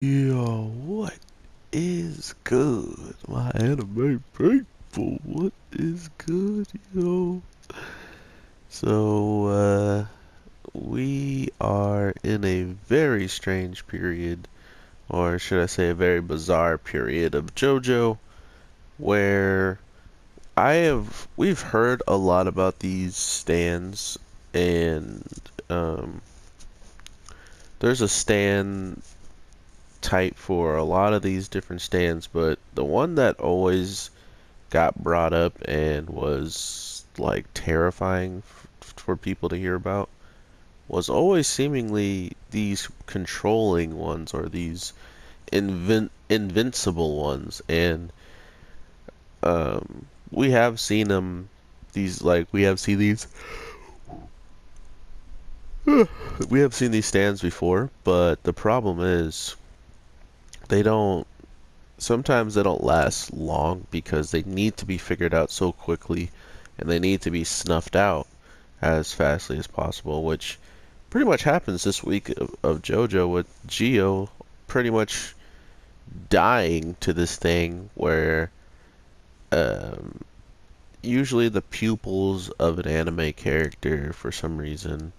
Yo, what is good, my anime people? What is good, yo? So, we are in a very strange period, or should I say a very bizarre period of JoJo, where we've heard a lot about these stands, and, um, there's a stand type for a lot of these different stands, but the one that always got brought up and was like terrifying for people to hear about was always seemingly these controlling ones or these invincible ones. And we have seen them, these, like, we have seen these stands before, but the problem is they don't sometimes they don't last long because they need to be figured out so quickly and they need to be snuffed out as fastly as possible, which pretty much happens this week of JoJo with GIO pretty much dying to this thing where um, usually the pupils of an anime character for some reason,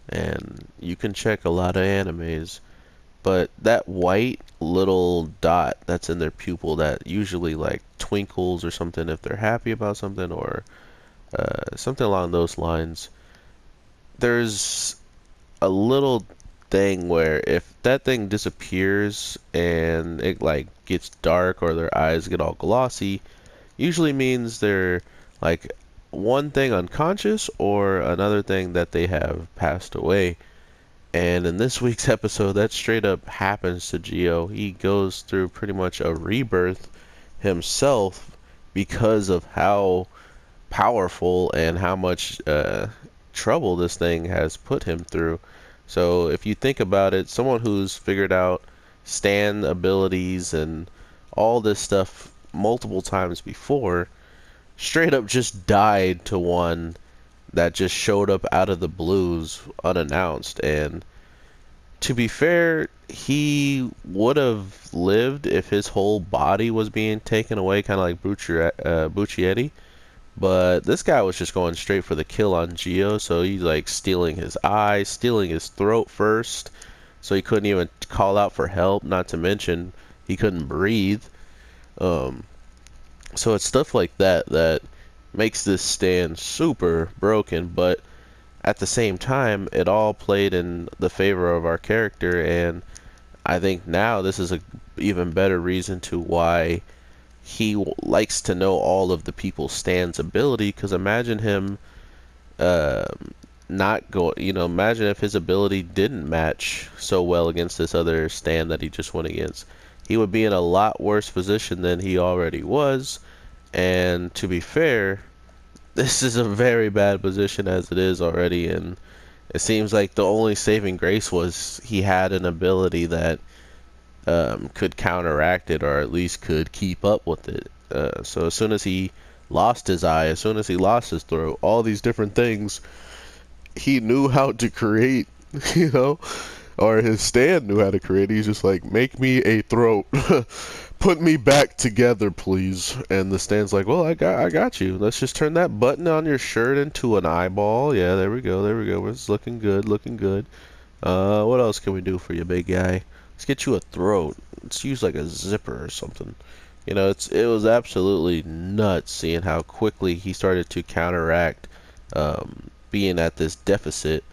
and you can check a lot of animes, but that white little dot that's in their pupil that usually like twinkles or something if they're happy about something or something along those lines, there's a little thing where if that thing disappears and it like gets dark or their eyes get all glossy, usually means they're like one thing unconscious or another thing that they have passed away. And in this week's episode, that straight up happens to GIO. He goes through pretty much a rebirth himself because of how powerful and how much trouble this thing has put him through. So if you think about it, someone who's figured out stand abilities and all this stuff multiple times before, straight up just died to one that just showed up out of the blues unannounced. And to be fair, he would have lived if his whole body was being taken away, kind of like Buccietti. But this guy was just going straight for the kill on GIO, so he's like stealing his eyes, stealing his throat first, so he couldn't even call out for help, not to mention he couldn't breathe. Um, so it's stuff like that that makes this stand super broken, but at the same time, it all played in the favor of our character, and I think now this is a even better reason to why he likes to know all of the people's stand's ability. Because imagine him not go, imagine if his ability didn't match so well against this other stand that he just went against. He would be in a lot worse position than he already was. And to be fair, this is a very bad position as it is already, and it seems like the only saving grace was he had an ability that could counteract it, or at least could keep up with it. So as soon as he lost his eye, as soon as he lost his throat, all these different things he knew how to create, you know, or his stand knew how to create. He's just like, make me a throat. Put me back together, please. And the stand's like, well, I got you. Let's just turn that button on your shirt into an eyeball. Yeah, there we go, there we go. It's looking good, looking good. What else can we do for you, big guy? Let's get you a throat. Let's use like a zipper or something. It was absolutely nuts seeing how quickly he started to counteract being at this deficit.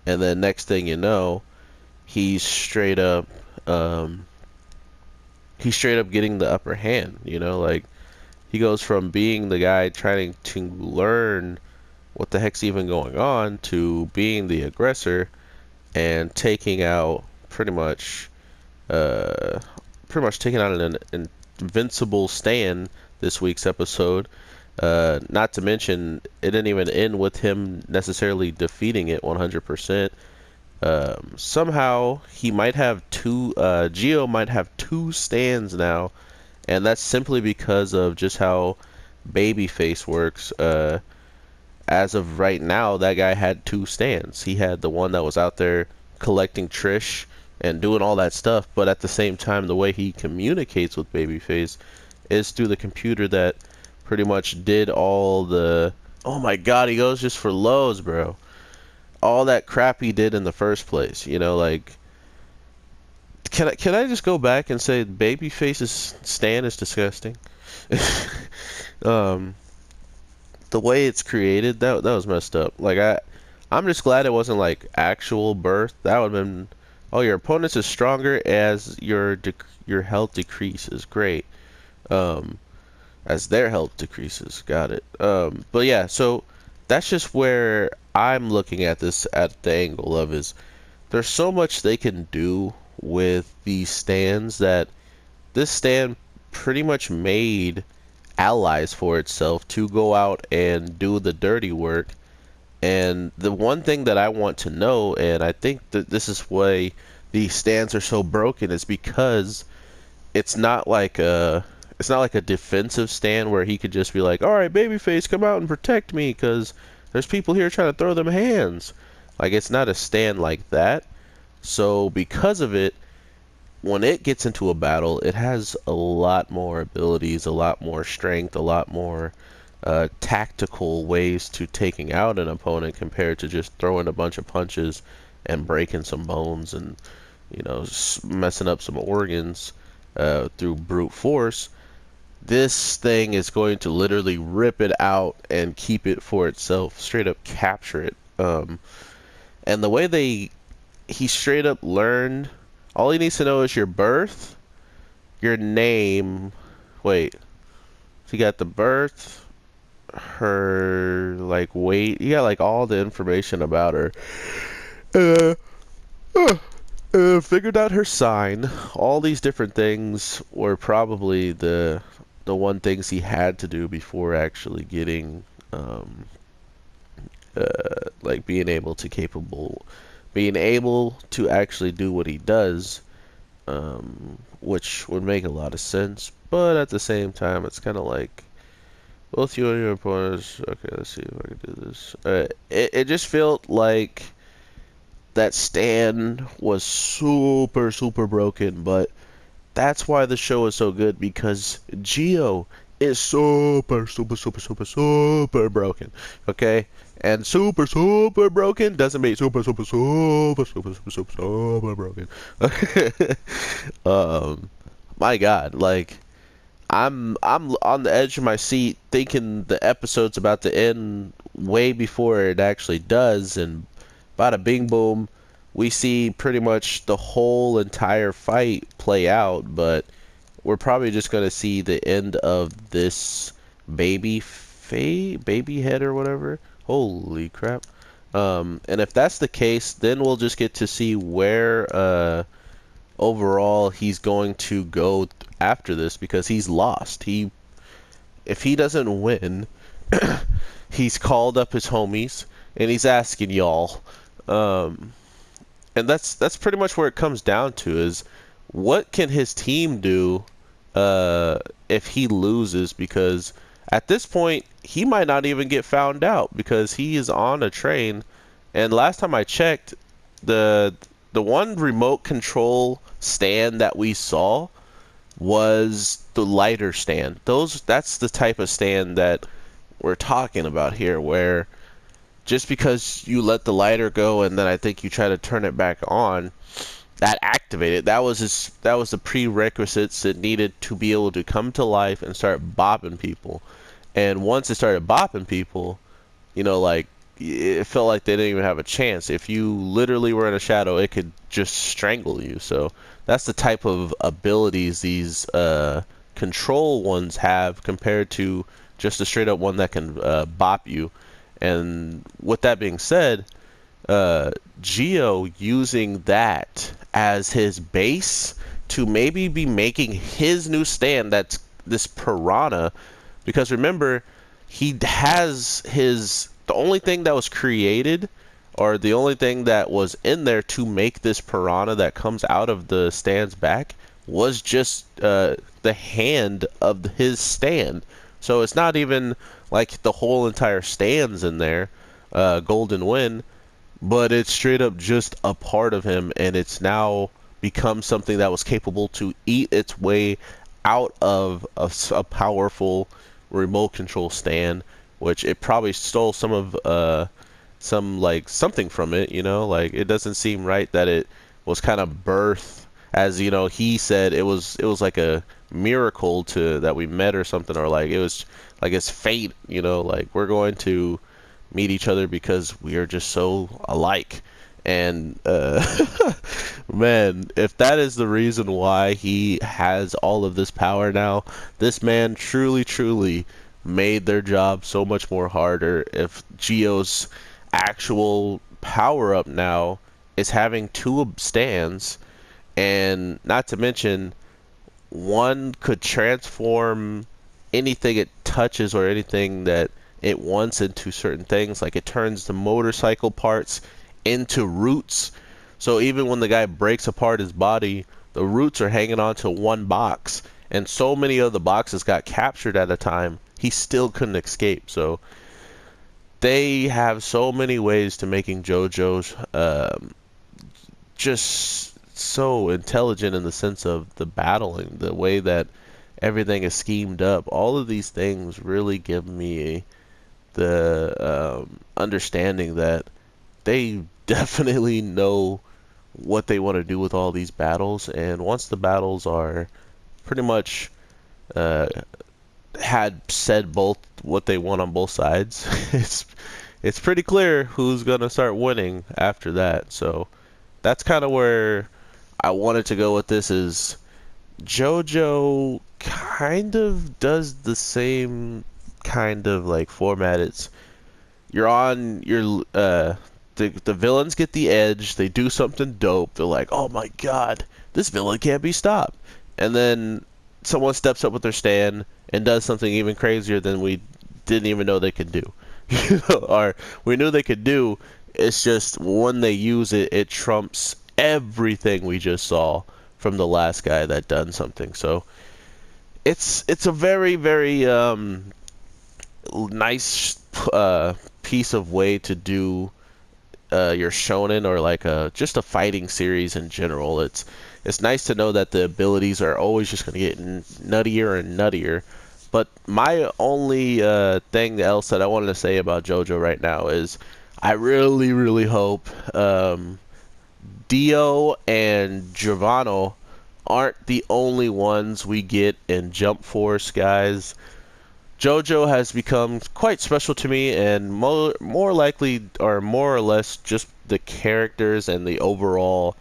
And then next thing you know, he's straight up um, he's straight up getting the upper hand. Like, he goes from being the guy trying to learn what the heck's even going on to being the aggressor and taking out uh, pretty much taking out an invincible stand this week's episode. Not to mention, it didn't even end with him necessarily defeating it 100%. Somehow he might have GIO might have two stands now, and that's simply because of just how babyface works. As of right now, that guy had two stands. He had the one that was out there collecting Trish and doing all that stuff, but at the same time, the way he communicates with Babyface is through the computer that pretty much did all the. Oh my God, he goes just for lows, bro. All that crap he did in the first place, you know, like. Can I just go back and say Babyface's stand is disgusting? um, the way it's created, that was messed up. Like I'm just glad it wasn't like actual birth. That would have been, oh, your opponent's is stronger as your health decreases. Great. Um, as their health decreases. Got it. But yeah, so that's just where I'm looking at this at the angle of is there's so much they can do with these stands that this stand pretty much made allies for itself to go out and do the dirty work. And the one thing that I want to know, and I think that this is why these stands are so broken, is because it's not like a defensive stand where he could just be like, all right, Babyface, come out and protect me because there's people here trying to throw them hands. Like, it's not a stand like that. So because of it, when it gets into a battle, it has a lot more abilities, a lot more strength, a lot more tactical ways to taking out an opponent compared to just throwing a bunch of punches and breaking some bones and, you know, messing up some organs through brute force. This thing is going to literally rip it out and keep it for itself, straight up capture it. And the way he straight up learned, all he needs to know is your birth, your name. Wait, so you got the birth, her like weight. You got like all the information about her. Uh, figured out her sign. All these different things were probably the one things he had to do before actually getting like being able to actually do what he does, which would make a lot of sense. But at the same time, it's kind of like both you and your opponents. Okay, let's see if I can do this. It just felt like that stand was super, super broken, but that's why the show is so good, because GIO is super, super, super, super, super broken. Okay? And super, super broken doesn't mean super, super, super, super, super, super, super broken. My God, like I'm on the edge of my seat thinking the episode's about to end way before it actually does, and bada bing boom, we see pretty much the whole entire fight play out, but we're probably just gonna see the end of this baby head or whatever. Holy crap. And if that's the case, then we'll just get to see where overall he's going to go after this, because he's lost. If he doesn't win, he's called up his homies and he's asking y'all. And that's pretty much where it comes down to, is what can his team do if he loses, because at this point he might not even get found out because he is on a train. And last time I checked, the one remote control stand that we saw was the lighter stand. That's the type of stand that we're talking about here, where just because you let the lighter go and then I think you try to turn it back on, that activated. That was the prerequisites it needed to be able to come to life and start bopping people. And once it started bopping people, you know, like, it felt like they didn't even have a chance. If you literally were in a shadow, it could just strangle you. So that's the type of abilities these control ones have compared to just a straight up one that can bop you. And with that being said, GIO using that as his base to maybe be making his new stand, that's this piranha, because remember, he has the only thing that was created, or the only thing that was in there to make this piranha that comes out of the stand's back, was just the hand of his stand. So it's not even like the whole entire stand's in there, Golden Wind, but it's straight up just a part of him, and it's now become something that was capable to eat its way out of a powerful remote control stand, which it probably stole some of some like something from it, you know, like it doesn't seem right that it was kind of birthed as, you know, he said it was like a miracle to that we met or something, or like it was like it's fate, you know, like we're going to meet each other because we are just so alike. And man, if that is the reason why he has all of this power now, this man truly, truly made their job so much more harder. If Gio's actual power up now is having two stands, and not to mention one could transform anything it touches or anything that it wants into certain things. Like it turns the motorcycle parts into roots. So even when the guy breaks apart his body, the roots are hanging onto one box. And so many of the boxes got captured at a time, he still couldn't escape. So they have so many ways to making JoJo's just so intelligent in the sense of the battling, the way that everything is schemed up. All of these things really give me the understanding that they definitely know what they want to do with all these battles. And once the battles are pretty much uh, had said both what they want on both sides, it's pretty clear who's gonna start winning after that. So that's kind of where I wanted to go with this. Is JoJo kind of does the same kind of like format. It's you're on your the villains get the edge, they do something dope, they're like, oh my god, this villain can't be stopped, and then someone steps up with their stand and does something even crazier than we didn't even know they could do. Or we knew they could do. It's just when they use it, it trumps everything we just saw from the last guy that done something. So it's a very, very nice piece of way to do your shonen, or like just a fighting series in general. It's nice to know that the abilities are always just going to get nuttier and nuttier. But my only thing else that I wanted to say about JoJo right now is I really, really hope Dio and Giovanni aren't the only ones we get in Jump Force, guys. JoJo has become quite special to me, and more likely, or more or less, just the characters and the overall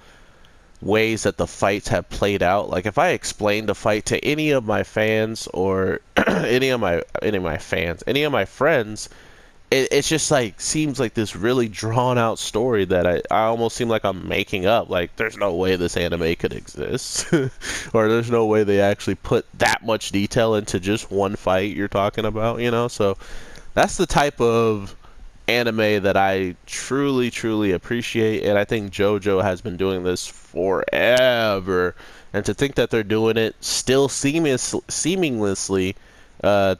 ways that the fights have played out. Like if I explained the fight to any of my fans, or any of my friends, it's just like seems like this really drawn out story that I almost seem like I'm making up. Like there's no way this anime could exist, or there's no way they actually put that much detail into just one fight you're talking about, you know? So that's the type of anime that I truly, truly appreciate, and I think JoJo has been doing this forever. And to think that they're doing it still seamlessly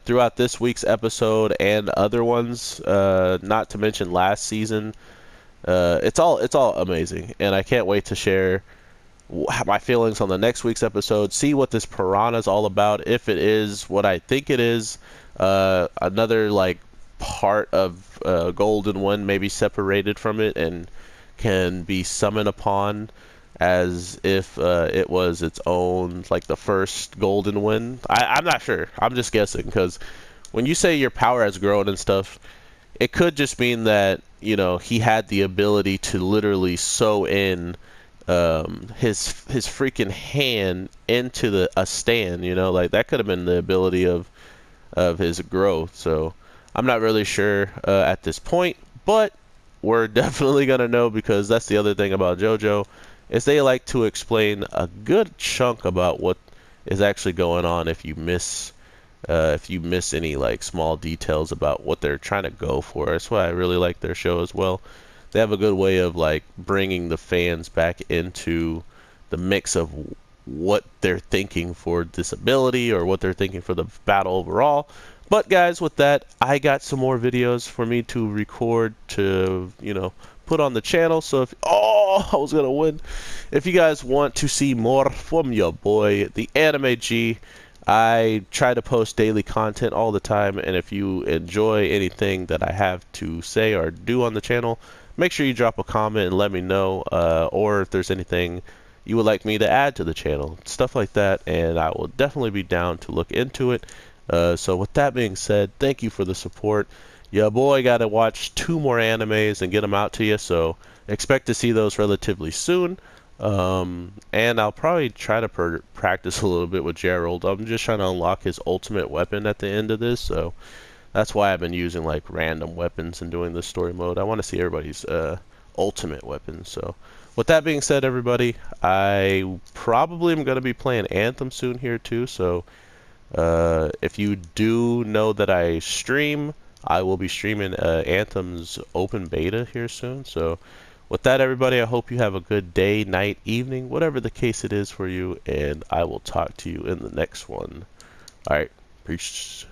throughout this week's episode and other ones, not to mention last season, it's all amazing, and I can't wait to share my feelings on the next week's episode. See what this piranha is all about. If it is what I think it is, another like part of Golden One maybe separated from it and can be summoned upon as if it was its own, like the first Golden Wind. I'm not sure. I'm just guessing, because when you say your power has grown and stuff, it could just mean that, you know, he had the ability to literally sew in his freaking hand into a stand. You know, like that could have been the ability of his growth. So I'm not really sure at this point, but we're definitely gonna know, because that's the other thing about JoJo, is they like to explain a good chunk about what is actually going on if you miss any like small details about what they're trying to go for. That's why I really like their show as well. They have a good way of like bringing the fans back into the mix of what they're thinking for this ability, or what they're thinking for the battle overall. But guys, with that, I got some more videos for me to record to, you know, put on the channel. So if I was gonna win. If you guys want to see more from your boy, the Anime G, I try to post daily content all the time, and if you enjoy anything that I have to say or do on the channel, make sure you drop a comment and let me know, or if there's anything you would like me to add to the channel, stuff like that, and I will definitely be down to look into it. So with that being said, thank you for the support. Your boy got to watch 2 more animes and get them out to you, so expect to see those relatively soon. And I'll probably try to practice a little bit with Gerald. I'm just trying to unlock his ultimate weapon at the end of this, so that's why I've been using like random weapons and doing this story mode. I want to see everybody's ultimate weapon. So with that being said, everybody, I probably am going to be playing Anthem soon here too, so if you do know that I stream, I will be streaming Anthem's open beta here soon. So with that, everybody, I hope you have a good day, night, evening, whatever the case it is for you, and I will talk to you in the next one. Alright, peace.